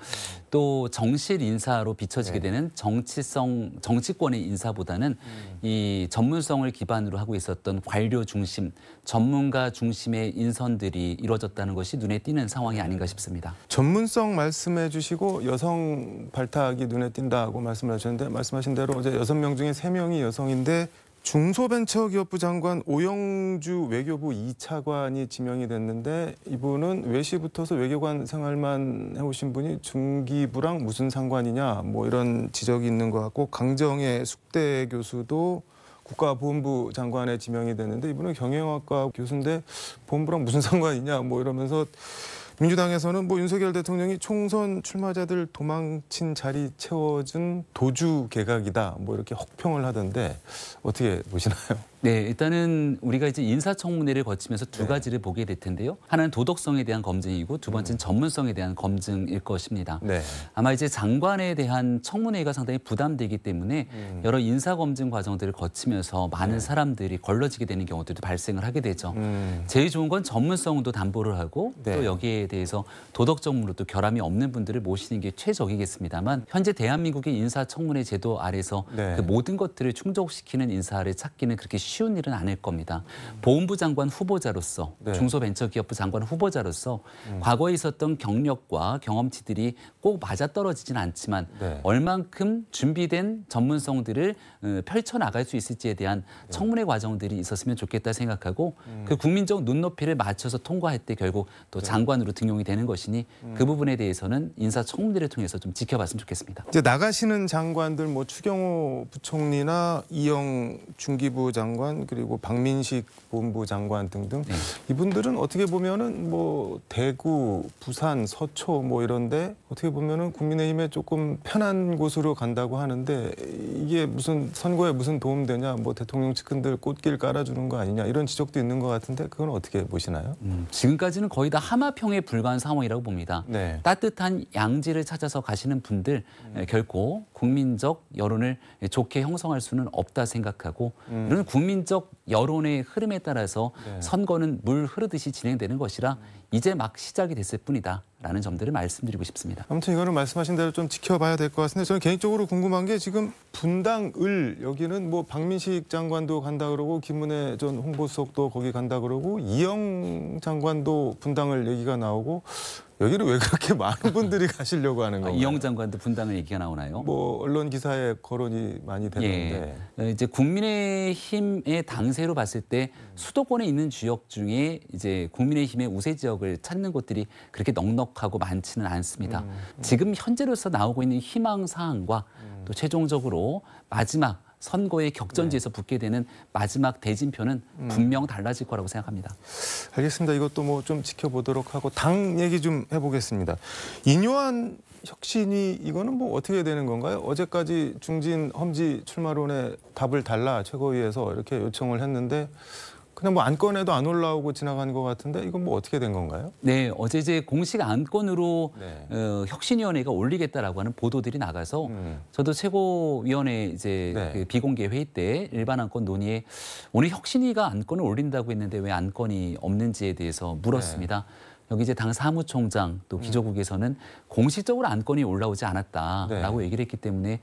또 정실 인사로 비춰지게 되는 정치권의 인사보다는 이 전문성을 기반으로 하고 있었던 관료 중심, 전문가 중심의 인선들이 이루어졌다는 것이 눈에 띄는 상황이 아닌가 싶습니다. 전문성 말씀해 주시고 여성 발탁이 눈에 띈다고 말씀을 하셨는데 말씀하신 대로 어제 6명 중에 3명이 여성인데 중소벤처기업부 장관 오영주 외교부 2차관이 지명이 됐는데 이분은 외시부터서 외교관 생활만 해오신 분이 중기부랑 무슨 상관이냐 이런 지적이 있는 것 같고 강정혜 숙대 교수도 국가보훈부 장관에 지명이 됐는데 이분은 경영학과 교수인데 보훈부랑 무슨 상관이냐 이러면서 민주당에서는 윤석열 대통령이 총선 출마자들 도망친 자리 채워준 도주 개각이다 이렇게 혹평을 하던데 어떻게 보시나요? 네, 일단은 우리가 이제 인사청문회를 거치면서 두 가지를 보게 될 텐데요. 하나는 도덕성에 대한 검증이고 두 번째는 전문성에 대한 검증일 것입니다. 네. 아마 이제 장관에 대한 청문회가 상당히 부담되기 때문에 여러 인사 검증 과정들을 거치면서 많은 사람들이 걸러지게 되는 경우들도 발생을 하게 되죠. 제일 좋은 건 전문성도 담보를 하고 네. 또 여기에 대해서 도덕적으로도 결함이 없는 분들을 모시는 게 최적이겠습니다만 현재 대한민국의 인사청문회 제도 아래서 네. 그 모든 것들을 충족시키는 인사를 찾기는 그렇게 쉬운 일은 아닐 겁니다. 보훈부 장관 후보자로서 네. 중소벤처기업부 장관 후보자로서 과거에 있었던 경력과 경험치들이 꼭 맞아떨어지진 않지만 네. 얼만큼 준비된 전문성들을 펼쳐나갈 수 있을지에 대한 청문회 과정들이 있었으면 좋겠다 생각하고 그 국민적 눈높이를 맞춰서 통과할 때 결국 또 장관으로 등용이 되는 것이니 그 부분에 대해서는 인사청문회를 통해서 좀 지켜봤으면 좋겠습니다. 이제 나가시는 장관들 뭐 추경호 부총리나 이영 중기부 장관 그리고 박민식 보훈부 장관 등등 네. 이분들은 어떻게 보면은 뭐 대구, 부산, 서초 뭐 이런데 어떻게 보면은 국민의힘에 조금 편한 곳으로 간다고 하는데 이게 무슨 선거에 무슨 도움 되냐 뭐 대통령 측근들 꽃길 깔아주는 거 아니냐 이런 지적도 있는 것 같은데 그건 어떻게 보시나요? 지금까지는 거의 다 하마평에 불과한 상황이라고 봅니다. 네. 따뜻한 양지를 찾아서 가시는 분들 결코 국민적 여론을 좋게 형성할 수는 없다 생각하고 이런 국민적 여론의 흐름에 따라서 네. 선거는 물 흐르듯이 진행되는 것이라 이제 막 시작이 됐을 뿐이다라는 점들을 말씀드리고 싶습니다. 아무튼 이거는 말씀하신 대로 좀 지켜봐야 될 것 같은데 저는 개인적으로 궁금한 게 지금 분당을 여기는 뭐 박민식 장관도 간다 그러고 김은혜 전 홍보수석도 거기 간다 그러고 이영 장관도 분당을 얘기가 나오고 여기는 왜 그렇게 많은 분들이 가시려고 하는 건가요? 이영 장관도 분당을 얘기가 나오나요? 뭐 언론 기사에 거론이 많이 되는데 이제 국민의힘의 당세로 봤을 때 수도권에 있는 지역 중에 이제 국민의힘의 우세 지역을 찾는 곳들이 그렇게 넉넉하고 많지는 않습니다. 지금 현재로서 나오고 있는 희망 사항과 또 최종적으로 마지막 선거의 격전지에서 붙게 되는 마지막 대진표는 분명 달라질 거라고 생각합니다. 알겠습니다. 이것도 뭐 좀 지켜보도록 하고 당 얘기 좀 해보겠습니다. 인요한 혁신이 이거는 뭐 어떻게 되는 건가요? 어제까지 중진 험지 출마론에 답을 달라 최고위에서 이렇게 요청을 했는데 그냥 뭐 안건에도 안 올라오고 지나간 것 같은데 이건 뭐 어떻게 된 건가요? 네, 어제 이제 공식 안건으로 네. 혁신위원회가 올리겠다라고 하는 보도들이 나가서 저도 최고위원회 이제 네. 그 비공개 회의 때 일반 안건 논의에 오늘 혁신위가 안건을 올린다고 했는데 왜 안건이 없는지에 대해서 물었습니다. 여기 이제 당 사무총장 또 기조국에서는 공식적으로 안건이 올라오지 않았다라고 얘기를 했기 때문에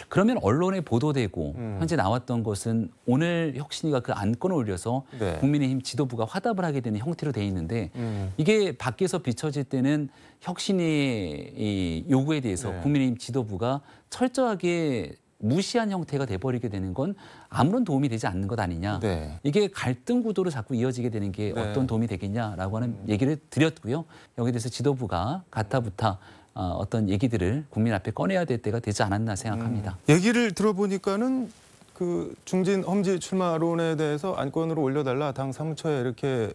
그러면 언론에 보도되고 현재 나왔던 것은 오늘 혁신위가 그 안건을 올려서 네. 국민의힘 지도부가 화답을 하게 되는 형태로 돼 있는데 이게 밖에서 비춰질 때는 혁신위의 이 요구에 대해서 네. 국민의힘 지도부가 철저하게 무시한 형태가 돼버리게 되는 건 아무런 도움이 되지 않는 것 아니냐. 네. 이게 갈등 구도로 자꾸 이어지게 되는 게 네. 어떤 도움이 되겠냐라고 하는 얘기를 드렸고요. 여기에 대해서 지도부가 가타부타 어떤 얘기들을 국민 앞에 꺼내야 될 때가 되지 않았나 생각합니다. 얘기를 들어보니까는 그 중진 험지 출마론에 대해서 안건으로 올려달라 당 사무처에 이렇게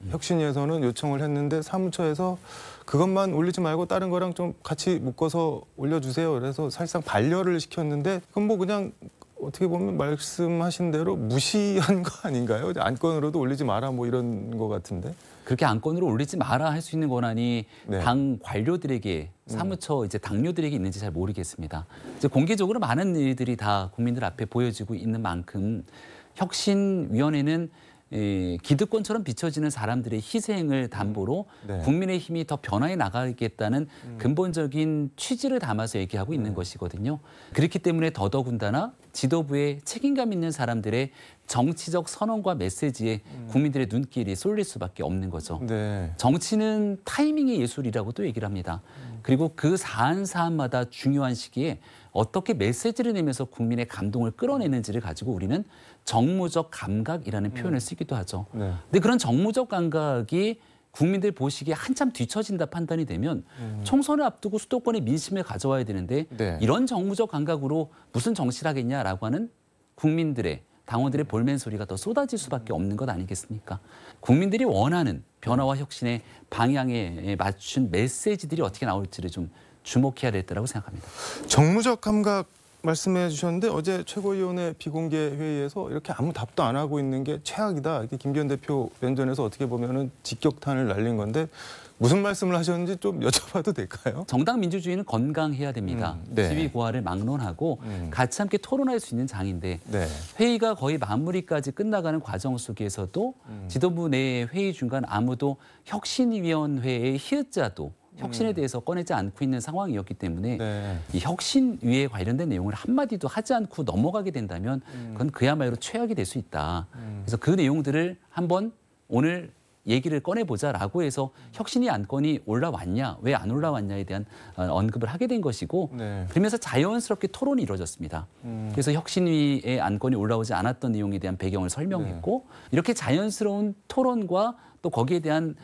혁신위에서는 요청을 했는데 사무처에서 그것만 올리지 말고 다른 거랑 좀 같이 묶어서 올려주세요. 그래서 사실상 반려를 시켰는데 그건 뭐 그냥 어떻게 보면 말씀하신 대로 무시한 거 아닌가요? 안건으로도 올리지 마라 뭐 이런 거 같은데. 그렇게 안건으로 올리지 마라 할 수 있는 권한이 네. 당 관료들에게 사무처 이제 당료들에게 있는지 잘 모르겠습니다. 이제 공개적으로 많은 일들이 다 국민들 앞에 보여지고 있는 만큼 혁신위원회는 기득권처럼 비춰지는 사람들의 희생을 담보로 네. 국민의힘이 더 변화해 나가겠다는 근본적인 취지를 담아서 얘기하고 있는 것이거든요. 그렇기 때문에 더더군다나 지도부의 책임감 있는 사람들의 정치적 선언과 메시지에 국민들의 눈길이 쏠릴 수밖에 없는 거죠. 네. 정치는 타이밍의 예술이라고 또 얘기를 합니다. 그리고 그 사안마다 중요한 시기에 어떻게 메시지를 내면서 국민의 감동을 끌어내는지를 가지고 우리는 정무적 감각이라는 표현을 쓰기도 하죠. 네. 근데 그런 정무적 감각이 국민들 보시기에 한참 뒤처진다 판단이 되면 총선을 앞두고 수도권의 민심을 가져와야 되는데 네. 이런 정무적 감각으로 무슨 정치를 하겠냐라고 하는 국민들의 당원들의 볼멘 소리가 더 쏟아질 수밖에 없는 것 아니겠습니까? 국민들이 원하는 변화와 혁신의 방향에 맞춘 메시지들이 어떻게 나올지를 좀 주목해야 될 때라고 생각합니다. 정무적 감각 말씀해 주셨는데 어제 최고위원회 비공개 회의에서 이렇게 아무 답도 안 하고 있는 게 최악이다. 이렇게 김기현 대표 면전에서 어떻게 보면은 직격탄을 날린 건데 무슨 말씀을 하셨는지 좀 여쭤봐도 될까요? 정당 민주주의는 건강해야 됩니다. 네. 시위 고하를 막론하고 같이 함께 토론할 수 있는 장인데 네. 회의가 거의 마무리까지 끝나가는 과정 속에서도 지도부 내 회의 중간 아무도 혁신위원회의 히읗자도 혁신에 대해서 꺼내지 않고 있는 상황이었기 때문에 네. 이 혁신위에 관련된 내용을 한마디도 하지 않고 넘어가게 된다면 그건 그야말로 최악이 될 수 있다. 그래서 그 내용들을 한번 오늘 얘기를 꺼내보자라고 해서 혁신위 안건이 올라왔냐, 왜 안 올라왔냐에 대한 언급을 하게 된 것이고 네. 그러면서 자연스럽게 토론이 이루어졌습니다. 그래서 혁신위의 안건이 올라오지 않았던 내용에 대한 배경을 설명했고 이렇게 자연스러운 토론과 또 거기에 대한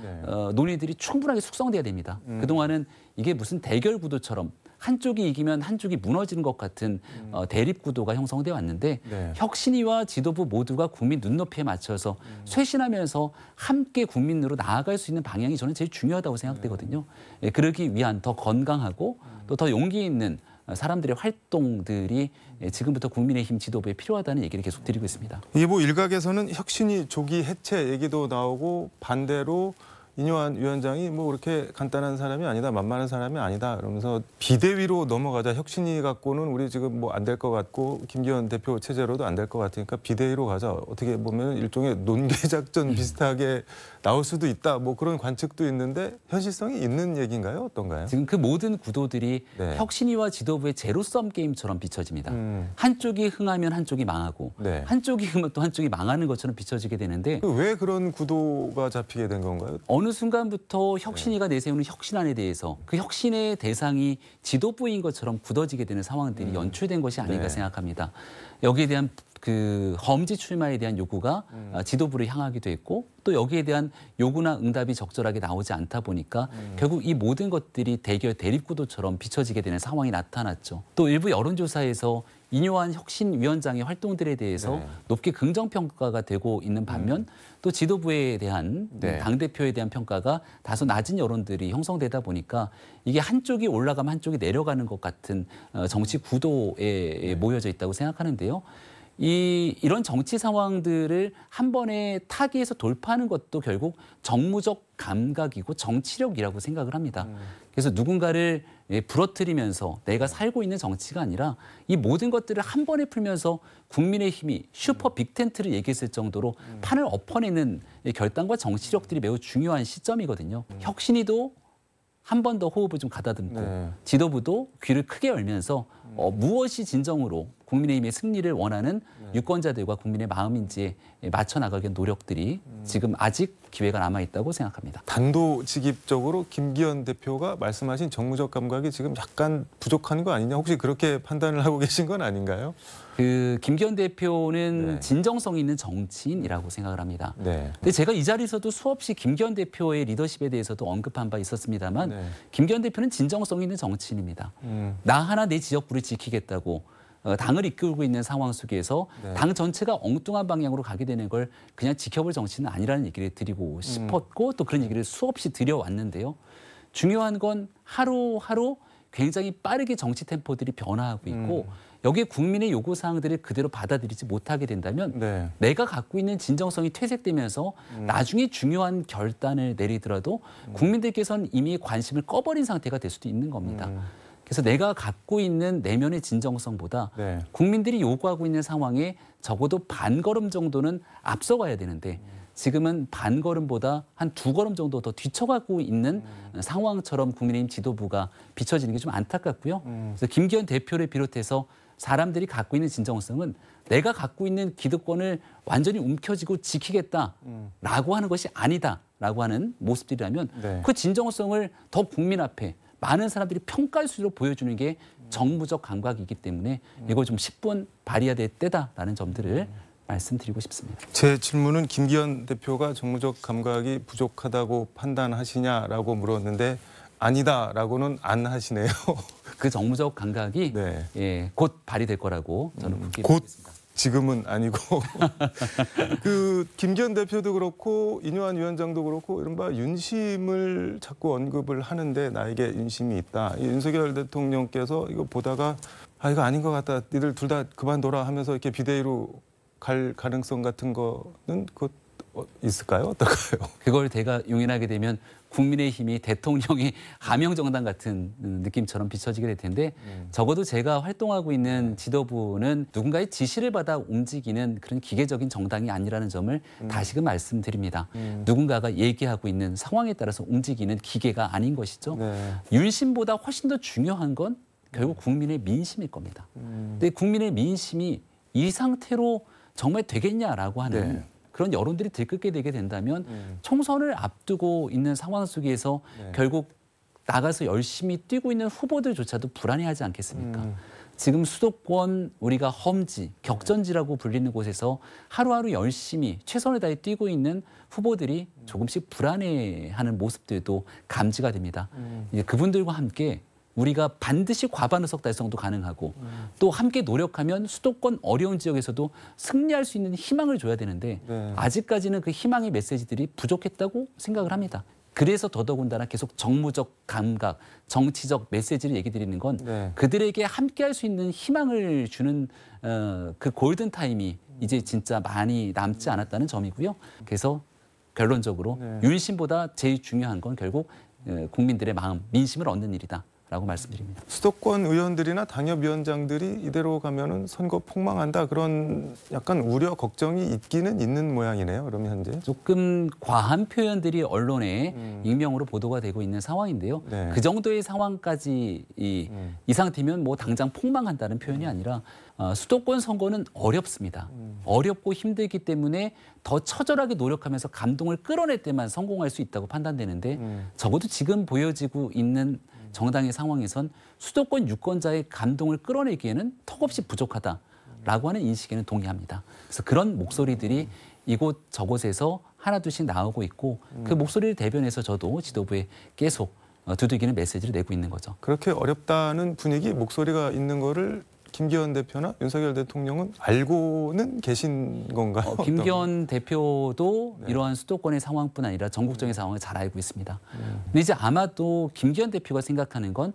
논의들이 충분하게 숙성돼야 됩니다. 그동안은 이게 무슨 대결 구도처럼 한쪽이 이기면 한쪽이 무너지는 것 같은 대립 구도가 형성돼 왔는데 네. 혁신위와 지도부 모두가 국민 눈높이에 맞춰서 쇄신하면서 함께 국민으로 나아갈 수 있는 방향이 저는 제일 중요하다고 생각되거든요. 예, 그러기 위한 더 건강하고 또 더 용기 있는 사람들의 활동들이 지금부터 국민의힘 지도부에 필요하다는 얘기를 계속 드리고 있습니다. 이게 뭐 일각에서는 혁신이 조기 해체 얘기도 나오고 반대로 이뇨한 위원장이 뭐 그렇게 간단한 사람이 아니다, 만만한 사람이 아니다. 그러면서 비대위로 넘어가자. 혁신이 갖고는 우리 지금 뭐 안 될 것 같고 김기현 대표 체제로도 안 될 것 같으니까 비대위로 가자. 어떻게 보면 일종의 논개 작전 비슷하게 나올 수도 있다. 뭐 그런 관측도 있는데 현실성이 있는 얘기인가요? 어떤가요? 지금 그 모든 구도들이 네. 혁신위와 지도부의 제로섬 게임처럼 비춰집니다. 한쪽이 흥하면 한쪽이 망하고 네. 한쪽이 흥하면 또 한쪽이 망하는 것처럼 비춰지게 되는데 왜 그런 구도가 잡히게 된 건가요? 어느 순간부터 혁신위가 내세우는 혁신안에 대해서 그 혁신의 대상이 지도부인 것처럼 굳어지게 되는 상황들이 연출된 것이 아닌가 네. 생각합니다. 여기에 대한 그 험지 출마에 대한 요구가 지도부를 향하기도 했고 또 여기에 대한 요구나 응답이 적절하게 나오지 않다 보니까 결국 이 모든 것들이 대결 대립구도처럼 비춰지게 되는 상황이 나타났죠. 또 일부 여론조사에서 이뇨한 혁신위원장의 활동들에 대해서 네. 높게 긍정평가가 되고 있는 반면 또 지도부에 대한 네. 당대표에 대한 평가가 다소 낮은 여론들이 형성되다 보니까 이게 한쪽이 올라가면 한쪽이 내려가는 것 같은 정치 구도에 모여져 있다고 생각하는데요. 이런 정치 상황들을 한 번에 타기에서 돌파하는 것도 결국 정무적 감각이고 정치력이라고 생각을 합니다. 그래서 누군가를 부러뜨리면서 내가 살고 있는 정치가 아니라 이 모든 것들을 한 번에 풀면서 국민의힘이 슈퍼 빅텐트를 얘기했을 정도로 판을 엎어내는 결단과 정치력들이 매우 중요한 시점이거든요. 혁신위도 한 번 더 호흡을 좀 가다듬고 네. 지도부도 귀를 크게 열면서 무엇이 진정으로 국민의힘의 승리를 원하는 유권자들과 국민의 마음인지에 맞춰 나가기 위한 노력들이 지금 아직 기회가 남아있다고 생각합니다. 단도직입적으로 김기현 대표가 말씀하신 정무적 감각이 지금 약간 부족한 거 아니냐? 혹시 그렇게 판단을 하고 계신 건 아닌가요? 그 김기현 대표는 네. 진정성 있는 정치인이라고 생각을 합니다. 네. 근데 제가 이 자리에서도 수없이 김기현 대표의 리더십에 대해서도 언급한 바 있었습니다만 네. 김기현 대표는 진정성 있는 정치인입니다. 나 하나 내 지역구를 지키겠다고 당을 이끌고 있는 상황 속에서 네. 당 전체가 엉뚱한 방향으로 가게 되는 걸 그냥 지켜볼 정치는 아니라는 얘기를 드리고 싶었고 또 그런 얘기를 수없이 드려왔는데요. 중요한 건 하루하루 굉장히 빠르게 정치 템포들이 변화하고 있고 여기에 국민의 요구사항들을 그대로 받아들이지 못하게 된다면 네. 내가 갖고 있는 진정성이 퇴색되면서 나중에 중요한 결단을 내리더라도 국민들께서는 이미 관심을 꺼버린 상태가 될 수도 있는 겁니다. 그래서 내가 갖고 있는 내면의 진정성보다 네. 국민들이 요구하고 있는 상황에 적어도 반걸음 정도는 앞서가야 되는데 지금은 반걸음보다 한 2걸음 정도 더 뒤쳐가고 있는 상황처럼 국민의힘 지도부가 비춰지는 게 좀 안타깝고요. 그래서 김기현 대표를 비롯해서 사람들이 갖고 있는 진정성은 내가 갖고 있는 기득권을 완전히 움켜쥐고 지키겠다라고 하는 것이 아니다라고 하는 모습들이라면 네. 그 진정성을 더 국민 앞에 많은 사람들이 평가할 수 있도록 보여주는 게 정무적 감각이기 때문에 이걸 좀 10분 발휘해야 될 때다라는 점들을 말씀드리고 싶습니다. 제 질문은 김기현 대표가 정무적 감각이 부족하다고 판단하시냐라고 물었는데 아니다라고는 안 하시네요. 그 정무적 감각이 네. 예, 곧 발휘될 거라고 저는 굳게 곧 믿습니다. 지금은 아니고 그 김기현 대표도 그렇고 이뇨한 위원장도 그렇고 이른바 윤심을 자꾸 언급을 하는데 나에게 윤심이 있다. 이 윤석열 대통령께서 이거 보다가 이거 아닌 것 같다. 니들 둘 다 그만둬라 하면서 이렇게 비대위로 갈 가능성 같은 거는 있을까요? 어떨까요? 그걸 제가 용인하게 되면 국민의힘이 대통령의 하명정당 같은 느낌처럼 비춰지게 될 텐데 적어도 제가 활동하고 있는 지도부는 누군가의 지시를 받아 움직이는 그런 기계적인 정당이 아니라는 점을 다시금 말씀드립니다. 누군가가 얘기하고 있는 상황에 따라서 움직이는 기계가 아닌 것이죠. 네. 윤심보다 훨씬 더 중요한 건 결국 국민의 민심일 겁니다. 근데 국민의 민심이 이 상태로 정말 되겠냐라고 하는 네. 그런 여론들이 들끓게 되게 된다면 총선을 앞두고 있는 상황 속에서 결국 나가서 열심히 뛰고 있는 후보들조차도 불안해하지 않겠습니까? 지금 수도권 우리가 험지, 격전지라고 불리는 곳에서 하루하루 열심히 최선을 다해 뛰고 있는 후보들이 조금씩 불안해하는 모습들도 감지가 됩니다. 이제 그분들과 함께 우리가 반드시 과반의석 달성도 가능하고 또 함께 노력하면 수도권 어려운 지역에서도 승리할 수 있는 희망을 줘야 되는데 네. 아직까지는 그 희망의 메시지들이 부족했다고 생각을 합니다. 그래서 더더군다나 계속 정무적 감각, 정치적 메시지를 얘기 드리는 건 네. 그들에게 함께할 수 있는 희망을 주는 그 골든 타임이 이제 진짜 많이 남지 않았다는 점이고요. 그래서 결론적으로 윤심보다 제일 중요한 건 결국 국민들의 마음, 민심을 얻는 일이다. 라고 말씀드립니다. 수도권 의원들이나 당협위원장들이 이대로 가면은 선거 폭망한다 그런 약간 우려 걱정이 있기는 있는 모양이네요. 그러면 현재 조금 과한 표현들이 언론에 익명으로 보도가 되고 있는 상황인데요. 네. 그 정도의 상황까지 이 상태면 뭐 당장 폭망한다는 표현이 아니라 수도권 선거는 어렵습니다. 어렵고 힘들기 때문에 더 처절하게 노력하면서 감동을 끌어낼 때만 성공할 수 있다고 판단되는데 적어도 지금 보여지고 있는 정당의 상황에선 수도권 유권자의 감동을 끌어내기에는 턱없이 부족하다라고 하는 인식에는 동의합니다. 그래서 그런 목소리들이 이곳 저곳에서 하나둘씩 나오고 있고 그 목소리를 대변해서 저도 지도부에 계속 두들기는 메시지를 내고 있는 거죠. 그렇게 어렵다는 분위기, 목소리가 있는 거를 김기현 대표나 윤석열 대통령은 알고는 계신 건가요? 김기현 대표도 이러한 수도권의 상황뿐 아니라 전국적인 상황을 잘 알고 있습니다. 근데 이제 아마도 김기현 대표가 생각하는 건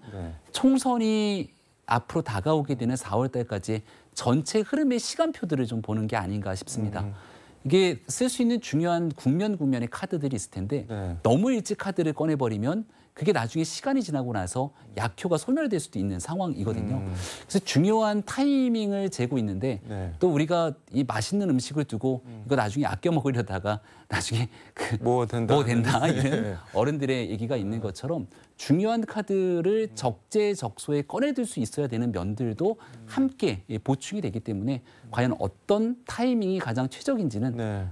총선이 앞으로 다가오게 되는 4월 달까지 전체 흐름의 시간표들을 좀 보는 게 아닌가 싶습니다. 이게 쓸 수 있는 중요한 국면의 카드들이 있을 텐데 너무 일찍 카드를 꺼내버리면 그게 나중에 시간이 지나고 나서 약효가 소멸될 수도 있는 상황이거든요. 그래서 중요한 타이밍을 재고 있는데 또 우리가 이 맛있는 음식을 두고 이거 나중에 아껴 먹으려다가 나중에 뭐 된다 이런 어른들의 얘기가 있는 것처럼 중요한 카드를 적재적소에 꺼내들 수 있어야 되는 면들도 함께 보충이 되기 때문에 과연 어떤 타이밍이 가장 최적인지는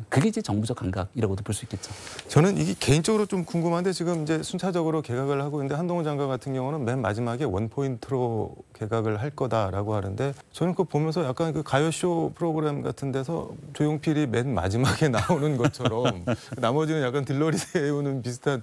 그게 이제 정부적 감각이라고도 볼 수 있겠죠. 저는 이게 개인적으로 좀 궁금한데 지금 이제 순차적으로 개각을 하고 있는데 한동훈 장관 같은 경우는 맨 마지막에 원포인트로 개각을 할 거다라고 하는데 저는 그거 보면서 약간 그 가요쇼 프로그램 같은 데서 조용필이 맨 마지막에 나오는 것처럼 나머지는 약간 들러리 세우는 비슷한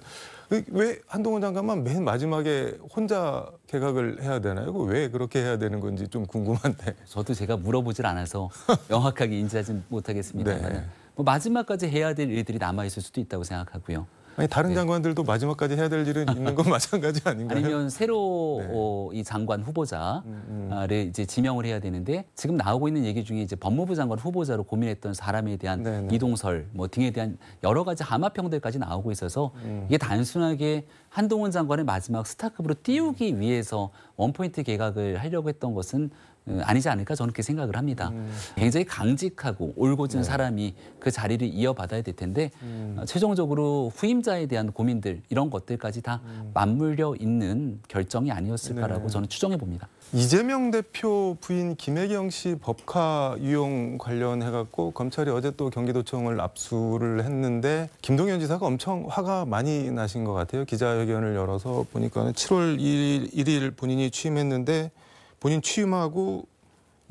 왜 한동훈 장관만 맨 마지막에 혼자 개각을 해야 되나요? 왜 그렇게 해야 되는 건지 좀 궁금한데. 저도 제가 물어보질 않아서 명확하게 인지하지 못하겠습니다만 뭐 마지막까지 해야 될 일들이 남아있을 수도 있다고 생각하고요. 아니 다른 장관들도 마지막까지 해야 될 일은 있는 건 마찬가지 아닌가요? 아니면 새로 이 장관 후보자를 이제 지명을 해야 되는데 지금 나오고 있는 얘기 중에 이제 법무부 장관 후보자로 고민했던 사람에 대한 이동설 뭐 등에 대한 여러 가지 함합평들까지 나오고 있어서 이게 단순하게 한동훈 장관의 마지막 스타급으로 띄우기 위해서 원포인트 개각을 하려고 했던 것은 아니지 않을까 저는 그렇게 생각을 합니다. 굉장히 강직하고 올곧은 사람이 그 자리를 이어받아야 될 텐데 최종적으로 후임자에 대한 고민들 이런 것들까지 다 맞물려 있는 결정이 아니었을까라고 저는 추정해 봅니다. 이재명 대표 부인 김혜경 씨 법카 유용 관련해갖고 검찰이 어제 또 경기도청을 압수를 했는데 김동연 지사가 엄청 화가 많이 나신 것 같아요. 기자회견을 열어서 보니까 7월 1일 본인이 취임했는데 본인 취임하고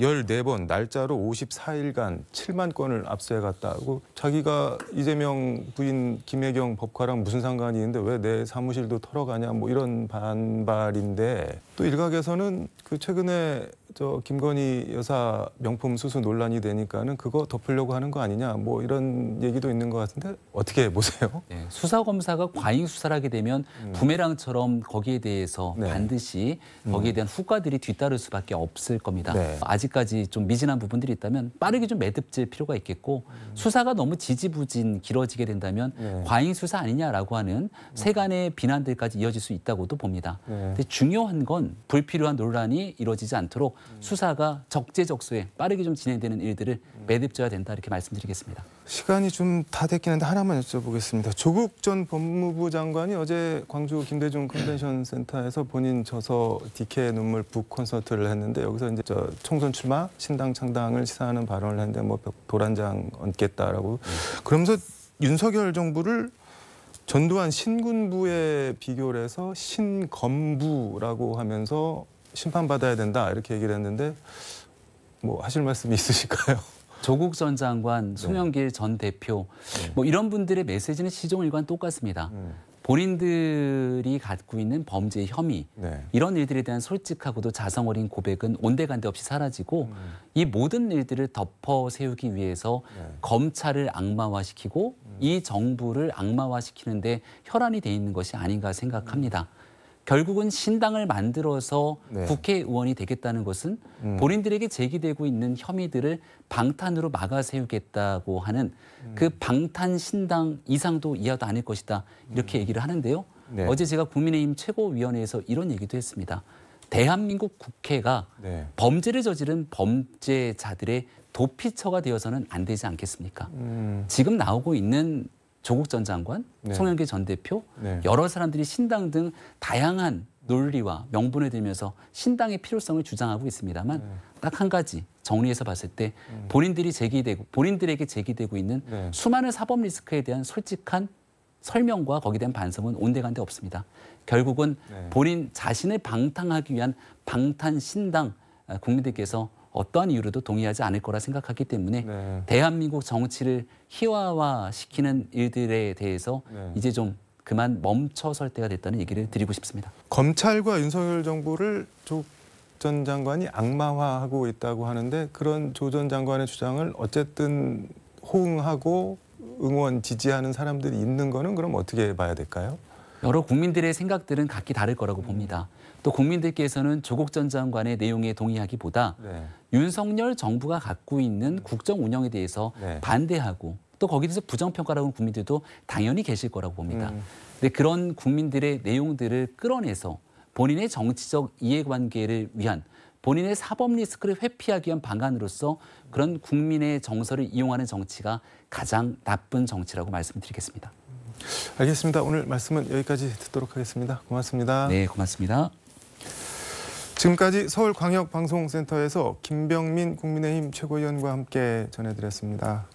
14번 날짜로 54일간 7만 건을 압수해갔다고 자기가 이재명 부인 김혜경 법카랑 무슨 상관이 있는데 왜 내 사무실도 털어가냐 뭐 이런 반발인데 또 일각에서는 그 최근에 저 김건희 여사 명품 수수 논란이 되니까는 그거 덮으려고 하는 거 아니냐 뭐 이런 얘기도 있는 것 같은데 어떻게 보세요? 네, 수사 검사가 과잉 수사를 하게 되면 부메랑처럼 거기에 대해서 네. 반드시 거기에 대한 후과들이 뒤따를 수밖에 없을 겁니다. 네. 아직까지 좀 미진한 부분들이 있다면 빠르게 좀 매듭질 필요가 있겠고 수사가 너무 지지부진 길어지게 된다면 네. 과잉 수사 아니냐라고 하는 세간의 비난들까지 이어질 수 있다고도 봅니다. 네. 근데 중요한 건 불필요한 논란이 이루어지지 않도록 수사가 적재적소에 빠르게 좀 진행되는 일들을 매듭져야 된다 이렇게 말씀드리겠습니다. 시간이 좀 다 됐긴 한데 하나만 여쭤보겠습니다. 조국 전 법무부 장관이 어제 광주 김대중 컨벤션 센터에서 본인 저서 DK의 눈물 북 콘서트를 했는데 여기서 이제 저 총선 출마 신당 창당을 시사하는 발언을 했는데 뭐 도란장 얹겠다라고 그러면서 윤석열 정부를 전두환 신군부에 비교를 해서 신검부라고 하면서 심판받아야 된다 이렇게 얘기를 했는데 뭐 하실 말씀이 있으실까요? 조국 전 장관, 송영길 전 대표 뭐 이런 분들의 메시지는 시종일관 똑같습니다. 본인들이 갖고 있는 범죄의 혐의 네. 이런 일들에 대한 솔직하고도 자성 어린 고백은 온데간데 없이 사라지고 이 모든 일들을 덮어 세우기 위해서 검찰을 악마화시키고 이 정부를 악마화시키는데 혈안이 돼 있는 것이 아닌가 생각합니다. 결국은 신당을 만들어서 네. 국회의원이 되겠다는 것은 본인들에게 제기되고 있는 혐의들을 방탄으로 막아 세우겠다고 하는 그 방탄 신당 이상도 이하도 아닐 것이다 이렇게 얘기를 하는데요. 네. 어제 제가 국민의힘 최고위원회에서 이런 얘기도 했습니다. 대한민국 국회가 네. 범죄를 저지른 범죄자들의 도피처가 되어서는 안 되지 않겠습니까? 지금 나오고 있는 조국 전 장관, 네. 송영길 전 대표, 네. 여러 사람들이 신당 등 다양한 논리와 명분을 들면서 신당의 필요성을 주장하고 있습니다만 딱 한 가지 정리해서 봤을 때 본인들에게 제기되고 있는 네. 수많은 사법 리스크에 대한 솔직한 설명과 거기에 대한 반성은 온데간데 없습니다. 결국은 네. 본인 자신을 방탕하기 위한 방탄 신당 국민들께서 어떠한 이유로도 동의하지 않을 거라 생각하기 때문에 네. 대한민국 정치를 희화화시키는 일들에 대해서 네. 이제 좀 그만 멈춰설 때가 됐다는 얘기를 드리고 싶습니다. 검찰과 윤석열 정부를 조국 전 장관이 악마화하고 있다고 하는데 그런 조 전 장관의 주장을 어쨌든 호응하고 응원 지지하는 사람들이 있는 거는 그럼 어떻게 봐야 될까요? 여러 국민들의 생각들은 각기 다를 거라고 봅니다. 또 국민들께서는 조국 전 장관의 내용에 동의하기보다 네. 윤석열 정부가 갖고 있는 국정 운영에 대해서 네. 반대하고 또 거기에 대해서 부정평가라고 하는 국민들도 당연히 계실 거라고 봅니다. 근데 그런 국민들의 내용들을 끌어내서 본인의 정치적 이해관계를 위한 본인의 사법 리스크를 회피하기 위한 방안으로서 그런 국민의 정서를 이용하는 정치가 가장 나쁜 정치라고 말씀드리겠습니다. 알겠습니다. 오늘 말씀은 여기까지 듣도록 하겠습니다. 고맙습니다. 네, 고맙습니다. 지금까지 서울광역방송센터에서 김병민 국민의힘 최고위원과 함께 전해드렸습니다.